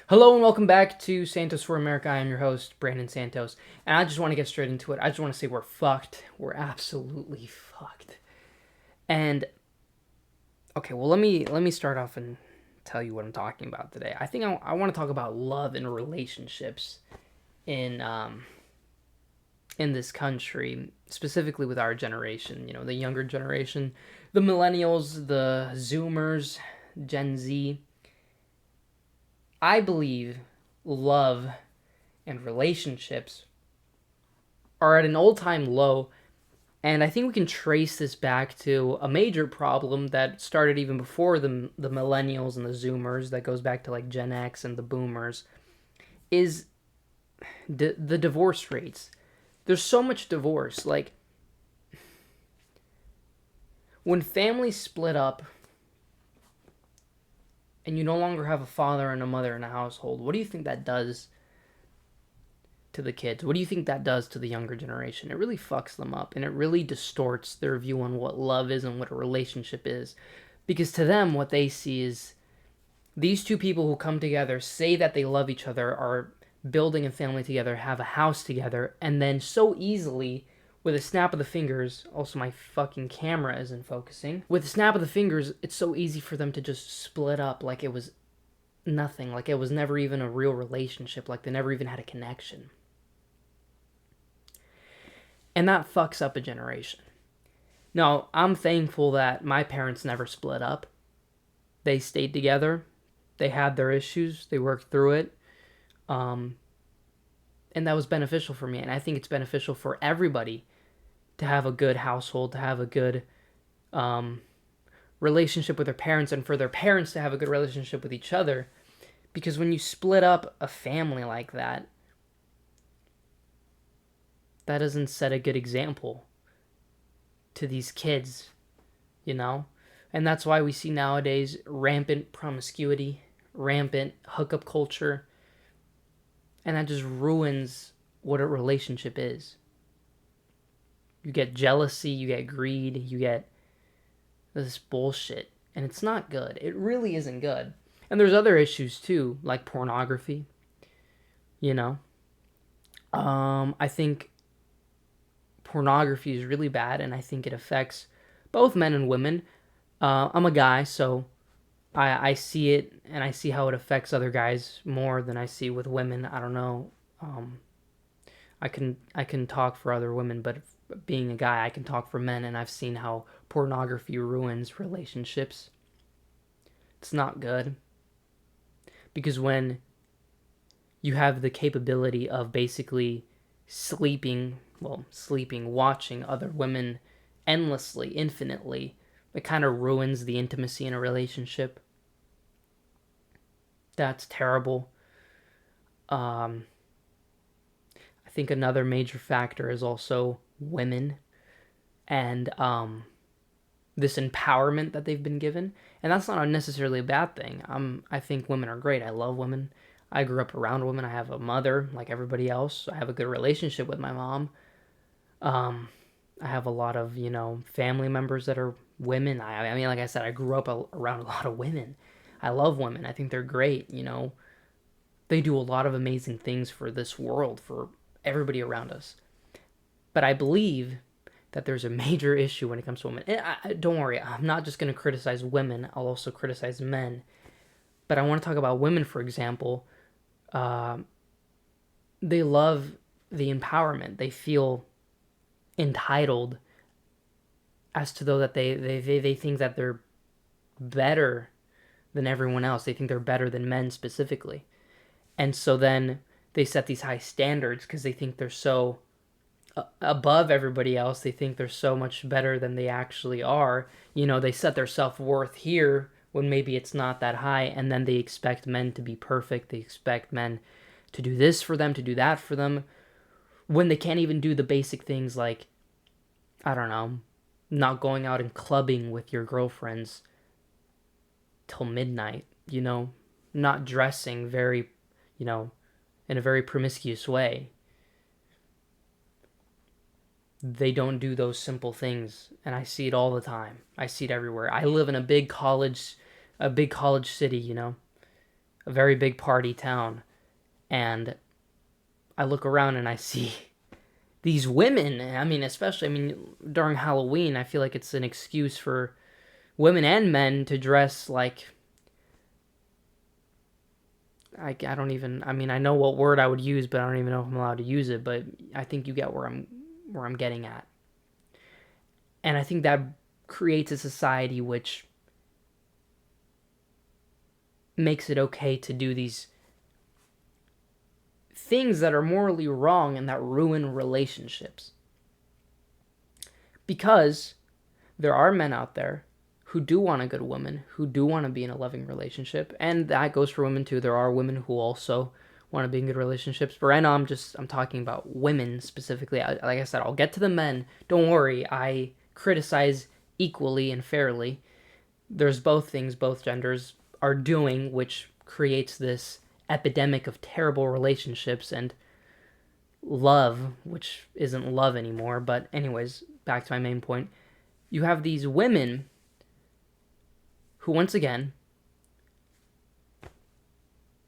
Hello and welcome back to Santos for America. I am your host, Brandon Santos, and I just want to get straight into it. I just want to say we're fucked. We're absolutely fucked. And okay, well let me start off and tell you what I'm talking about today. I think I want to talk about love and relationships in in this country, specifically with our generation. You know, the younger generation, the millennials, the Zoomers, Gen Z. I believe love and relationships are at an all-time low, and I think we can trace this back to a major problem that started even before the millennials and the zoomers, that goes back to like Gen X and the boomers, is the divorce rates. There's so much divorce. Like, when families split up and you no longer have a father and a mother in a household, what do you think that does to the kids? What do you think that does to the younger generation? It really fucks them up, and it really distorts their view on what love is and what a relationship is. Because to them, what they see is these two people who come together, say that they love each other, are building a family together, have a house together, and then so easily, with a snap of the fingers, also my fucking camera isn't focusing, with a snap of the fingers, it's so easy for them to just split up like it was nothing, like it was never even a real relationship, like they never even had a connection. And that fucks up a generation. Now, I'm thankful that my parents never split up. They stayed together. They had their issues. They worked through it. Um, and that was beneficial for me. And I think it's beneficial for everybody to have a good household, to have a good um, relationship with their parents, and for their parents to have a good relationship with each other. Because when you split up a family like that, that doesn't set a good example to these kids, you know? And that's why we see nowadays rampant promiscuity, rampant hookup culture, and that just ruins what a relationship is. You get jealousy, you get greed, you get this bullshit, and it's not good. It really isn't good. And there's other issues too, like pornography, you know? I think pornography is really bad, and I think it affects both men and women. I'm a guy, so I see it, and I see how it affects other guys more than I see with women. I don't know. I can talk for other women, but being a guy, I can talk for men, and I've seen how pornography ruins relationships. It's not good, because when you have the capability of basically sleeping, watching other women endlessly, infinitely, it kind of ruins the intimacy in a relationship. That's terrible. Um, I think another major factor is also women and this empowerment that they've been given, and that's not necessarily a bad thing. I think women are great. I love women. I grew up around women. I have a mother like everybody else. I have a good relationship with my mom. Um, I have a lot of family members that are women. I mean, like I said, I grew up around a lot of women. I love women. I think they're great. They do a lot of amazing things for this world, for everybody around us. But I believe that there's a major issue when it comes to women. And don't worry, I'm not just going to criticize women, I'll also criticize men. But I want to talk about women, for example. Uh, they love the empowerment. They feel entitled as to though that they think that they're better than everyone else. They think they're better than men specifically. And so then they set these high standards because they think they're so above everybody else. They think they're so much better than they actually are. They set their self-worth here when maybe it's not that high, and then they expect men to be perfect. They expect men to do this for them, to do that for them, when they can't even do the basic things like, I don't know, not going out and clubbing with your girlfriends till midnight, not dressing very, in a very promiscuous way. They don't do those simple things, and I see it all the time. I see it everywhere. I live in a big college city, a very big party town, and I look around and I see these women. I mean, especially, I mean, during Halloween, I feel like it's an excuse for women and men to dress like, I don't even, I mean, I know what word I would use, but I don't even know if I'm allowed to use it, but I think you get where I'm getting at. And I think that creates a society which makes it okay to do these things that are morally wrong and that ruin relationships. Because there are men out there who do want a good woman, who do want to be in a loving relationship, and that goes for women too. There are women who also want to be in good relationships. But right now, I'm talking about women specifically. Like I said, I'll get to the men. Don't worry, I criticize equally and fairly. There's both things both genders are doing, which creates this epidemic of terrible relationships and love, which isn't love anymore. But anyways, back to my main point. You have these women who, once again,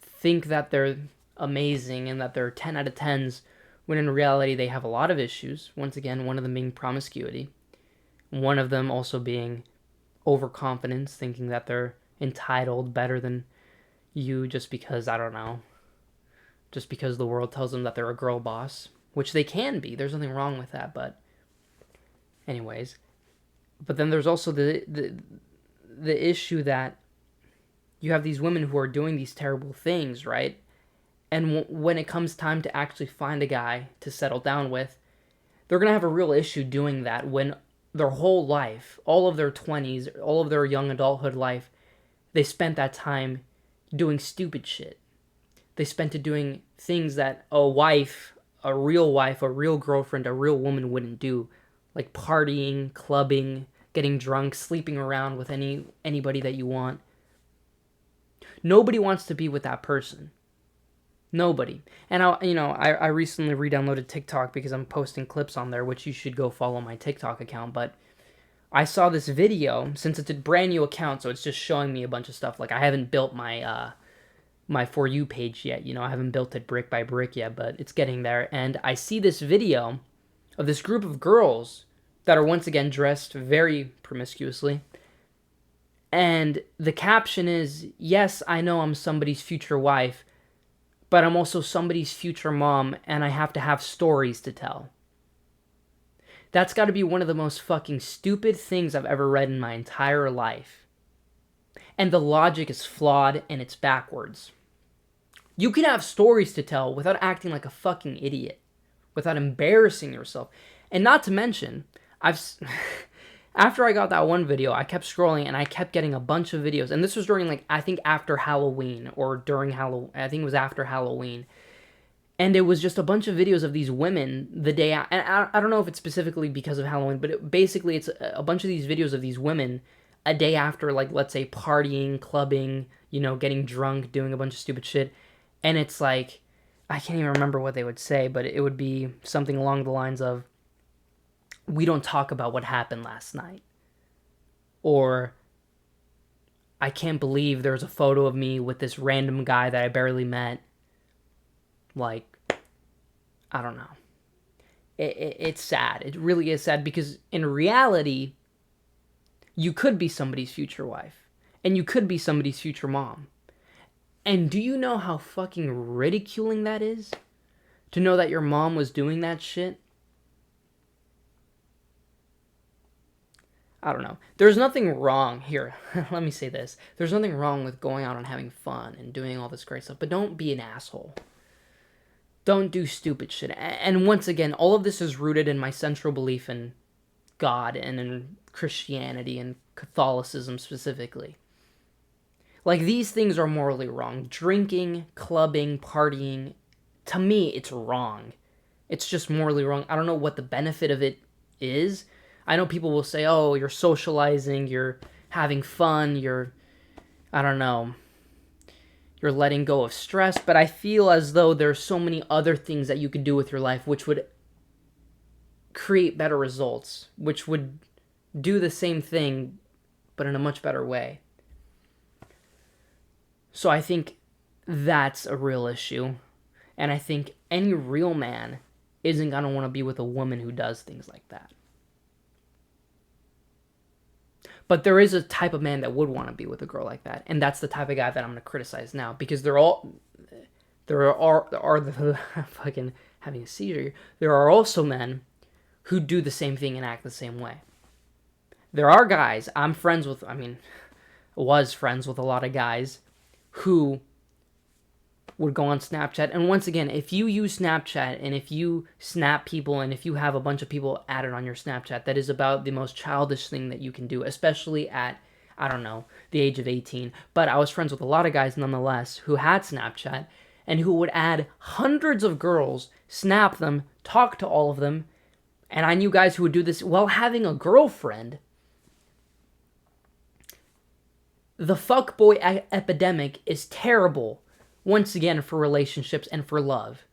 think that they're amazing and that they're 10 out of 10s, when in reality they have a lot of issues. Once again, one of them being promiscuity. One of them also being overconfidence, thinking that they're entitled better than you just because, I don't know, just because the world tells them that they're a girl boss, which they can be. There's nothing wrong with that, but anyways. But then there's also the issue that you have these women who are doing these terrible things, right? And when it comes time to actually find a guy to settle down with, they're going to have a real issue doing that when their whole life, all of their 20s, all of their young adulthood life, they spent that time doing stupid shit. They spent it doing things that a wife, a real girlfriend, a real woman wouldn't do. Like partying, clubbing, getting drunk, sleeping around with anybody that you want. Nobody wants to be with that person. Nobody. And I recently re-downloaded TikTok because I'm posting clips on there, which you should go follow my TikTok account. But I saw this video, since it's a brand new account, so it's just showing me a bunch of stuff. Like I haven't built my my For You page yet. I haven't built it brick by brick yet, but it's getting there. And I see this video of this group of girls that are once again dressed very promiscuously. And the caption is, yes, I know I'm somebody's future wife, but I'm also somebody's future mom, and I have to have stories to tell. That's got to be one of the most fucking stupid things I've ever read in my entire life. And the logic is flawed and it's backwards. You can have stories to tell without acting like a fucking idiot, without embarrassing yourself. And not to mention, after I got that one video, I kept scrolling and I kept getting a bunch of videos. And this was during, I think after Halloween or during Halloween. I think it was after Halloween. And it was just a bunch of videos of these women the day and I don't know if it's specifically because of Halloween, but basically it's a bunch of these videos of these women a day after, like, let's say partying, clubbing, getting drunk, doing a bunch of stupid shit. And it's like, I can't even remember what they would say, but it would be something along the lines of, we don't talk about what happened last night. Or, I can't believe there's a photo of me with this random guy that I barely met. Like, I don't know. It's sad. It really is sad because in reality, you could be somebody's future wife. And you could be somebody's future mom. And do you know how fucking ridiculing that is? To know that your mom was doing that shit? I don't know. There's nothing wrong here. Let me say this. There's nothing wrong with going out and having fun and doing all this great stuff, but don't be an asshole. Don't do stupid shit. And once again, all of this is rooted in my central belief in God and in Christianity and Catholicism specifically. Like, these things are morally wrong. Drinking, clubbing, partying, to me, it's wrong. It's just morally wrong. I don't know what the benefit of it is. I know people will say, oh, you're socializing, you're having fun, I don't know, you're letting go of stress, but I feel as though there's so many other things that you could do with your life which would create better results, which would do the same thing, but in a much better way. So I think That's a real issue. And I think any real man isn't going to want to be with a woman who does things like that. But there is a type of man that would want to be with a girl like that, and that's the type of guy that I'm going to criticize now, because there are the fucking having a seizure. There are also men who do the same thing and act the same way. There are guys I'm friends with. I mean, was friends with a lot of guys who would go on Snapchat. And once again, if you use Snapchat and if you snap people and if you have a bunch of people added on your Snapchat, that is about the most childish thing that you can do, especially at, I don't know, the age of 18. But I was friends with a lot of guys nonetheless who had Snapchat and who would add hundreds of girls, snap them, talk to all of them. And I knew guys who would do this while having a girlfriend. The fuckboy epidemic is terrible, once again, for relationships and for love.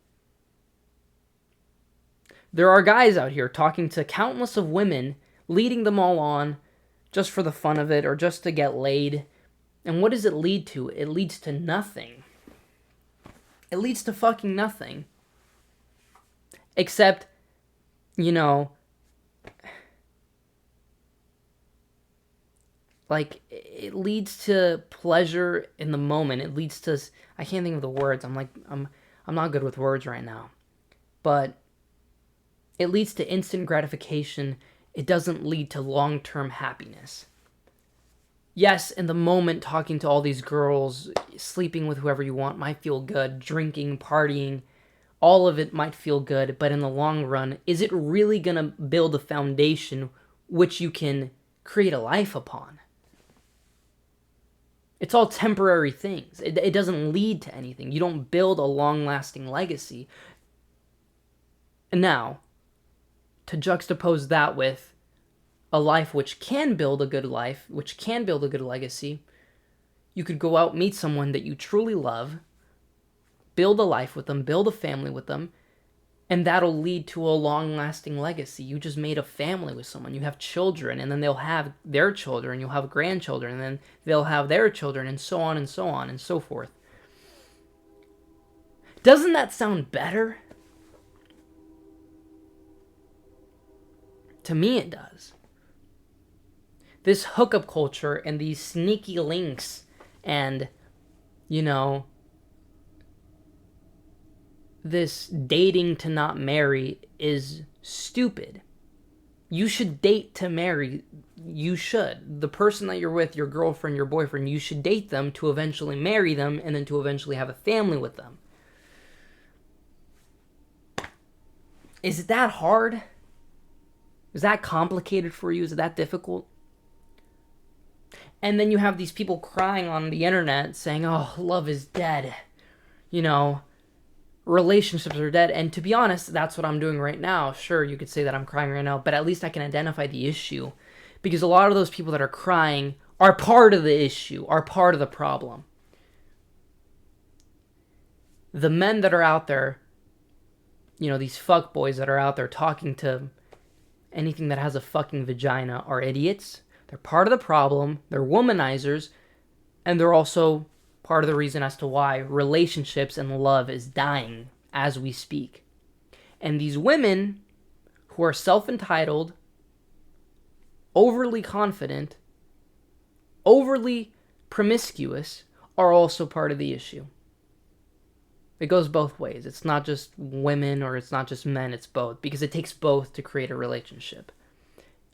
There are guys out here talking to countless of women, leading them all on just for the fun of it or just to get laid. And what does it lead to? It leads to nothing. It leads to fucking nothing. Except, you know, like, it leads to pleasure in the moment. It leads to, I can't think of the words. I'm not good with words right now. But it leads to instant gratification. It doesn't lead to long-term happiness. Yes, in the moment, talking to all these girls, sleeping with whoever you want might feel good. Drinking, partying, all of it might feel good. But in the long run, is it really going to build a foundation which you can create a life upon? It's all temporary things. It doesn't lead to anything. You don't build a long-lasting legacy. And now, to juxtapose that with a life which can build a good life, which can build a good legacy, you could go out, meet someone that you truly love, build a life with them, build a family with them, and that'll lead to a long-lasting legacy. You just made a family with someone. You have children, and then they'll have their children. You'll have grandchildren, and then they'll have their children, and so on and so on and so forth. Doesn't that sound better? To me, it does. This hookup culture and these sneaky links and, you know, this dating to not marry is stupid. You should date to marry. You should. The person that you're with, your girlfriend, your boyfriend, you should date them to eventually marry them and then to eventually have a family with them. Is it that hard? Is that complicated for you? Is it that difficult? And then you have these people crying on the internet saying, oh, love is dead. You know, relationships are dead. And to be honest, that's what I'm doing right now. Sure, you could say that I'm crying right now, but at least I can identify the issue. Because a lot of those people that are crying are part of the issue, are part of the problem. The men that are out there, you know, these fuckboys that are out there talking to anything that has a fucking vagina are idiots. They're part of the problem. They're womanizers. And they're also part of the reason as to why relationships and love is dying as we speak. And these women who are self-entitled, overly confident, overly promiscuous are also part of the issue. It goes both ways. It's not just women or it's not just men, it's both. Because it takes both to create a relationship.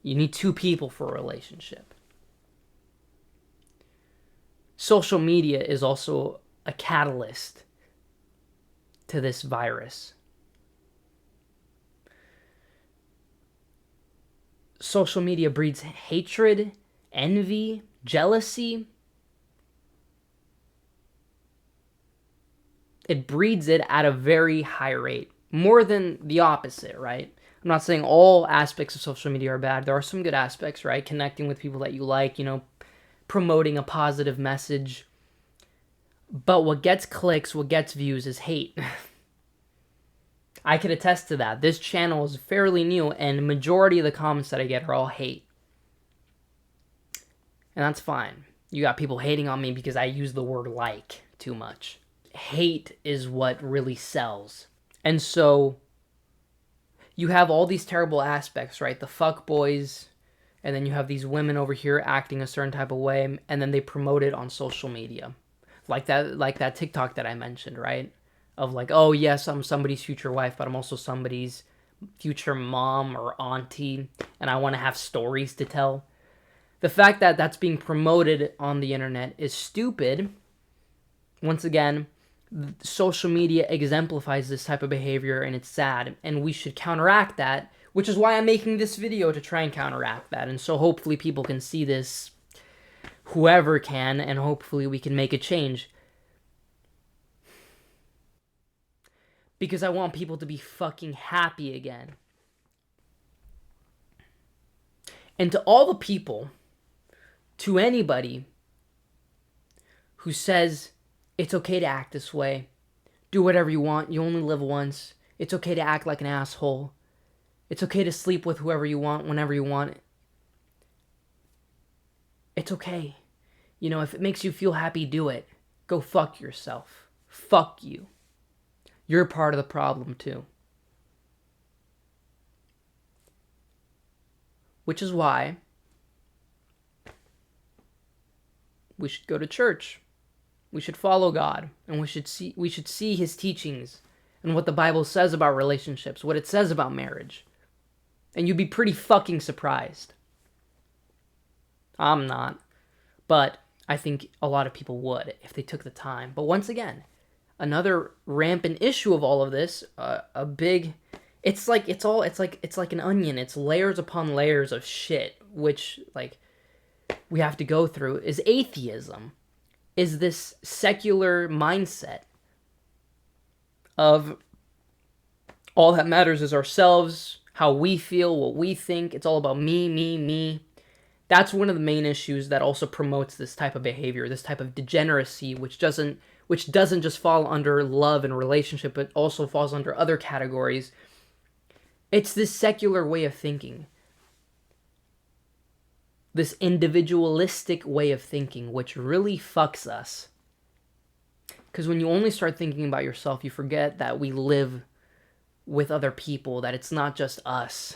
You need two people for a relationship. Social media is also a catalyst to this virus. Social media breeds hatred, envy, jealousy. It breeds it at a very high rate. More than the opposite, right? I'm not saying all aspects of social media are bad. There are some good aspects, right? Connecting with people that you like, you know, promoting a positive message. But what gets clicks, what gets views is hate. I can attest to that. This channel is fairly new, and the majority of the comments that I get are all hate. And that's fine. You got people hating on me because I use the word like too much. hate is what really sells. And so you have all these terrible aspects, right? The fuck boys, and then you have these women over here acting a certain type of way, and then they promote it on social media. Like that TikTok that I mentioned, right? Of like, oh yes, I'm somebody's future wife, but I'm also somebody's future mom or auntie, and I want to have stories to tell. The fact that that's being promoted on the internet is stupid. Once again, social media exemplifies this type of behavior, and it's sad, and we should counteract that, which is why I'm making this video, to try and counteract that. And so hopefully people can see this, whoever can, and hopefully we can make a change. Because I want people to be fucking happy again. And to all the people, to anybody who says it's okay to act this way, do whatever you want, you only live once, it's okay to act like an asshole, it's okay to sleep with whoever you want, whenever you want, it's okay. You know, if it makes you feel happy, do it. Go fuck yourself. Fuck you. You're part of the problem too. Which is why we should go to church. We should follow God, and we should see his teachings and what the Bible says about relationships, what it says about marriage. And you'd be pretty fucking surprised. I'm not, but I think a lot of people would if they took the time. But once again, another rampant issue of all of this, a big, it's like an onion. It's layers upon layers of shit, which like we have to go through, is atheism. Is this secular mindset of all that matters is ourselves, how we feel, what we think. It's all about me, me, me. That's one of the main issues that also promotes this type of behavior, this type of degeneracy, which doesn't just fall under love and relationship, but also falls under other categories. It's this secular way of thinking. This individualistic way of thinking, which really fucks us. Because when you only start thinking about yourself, you forget that we live with other people, that it's not just us.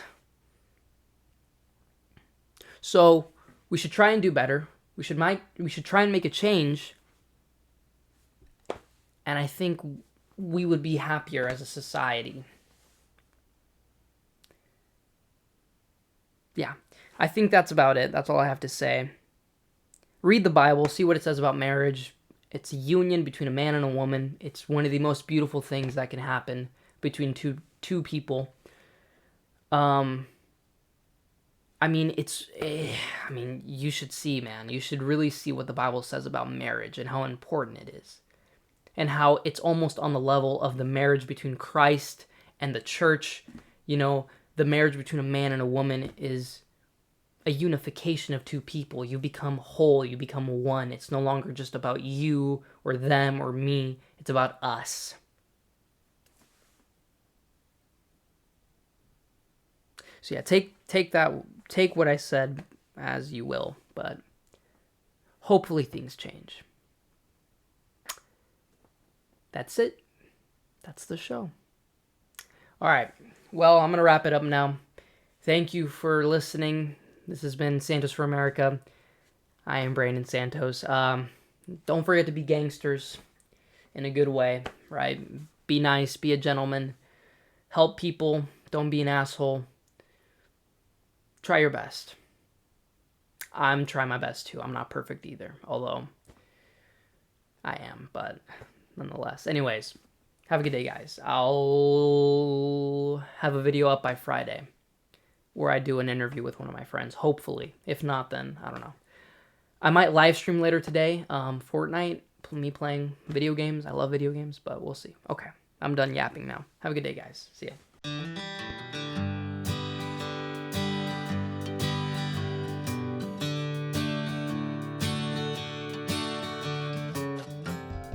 So we should try and do better. We should try and make a change. And I think we would be happier as a society. Yeah. I think that's about it. That's all I have to say. Read the Bible, see what it says about marriage. It's a union between a man and a woman. It's one of the most beautiful things that can happen between two people. You should see, man. You should really see what the Bible says about marriage and how important it is. And how it's almost on the level of the marriage between Christ and the church. You know, the marriage between a man and a woman is a unification of two people. You become whole, you become one. It's no longer just about you or them or me. It's about us. So yeah, take what I said as you will, but hopefully things change. That's it. That's the show. All right. Well, I'm going to wrap it up now. Thank you for listening. This has been Santos for America. I am Brandon Santos. Don't forget to be gangsters in a good way, right? Be nice, be a gentleman, help people, don't be an asshole. Try your best. I'm trying my best too. I'm not perfect either, although I am, but nonetheless. Anyways, have a good day, guys. I'll have a video up by Friday where I do an interview with one of my friends, hopefully. If not, then I don't know. I might live stream later today, Fortnite, me playing video games. I love video games, but we'll see. Okay, I'm done yapping now. Have a good day, guys. See ya.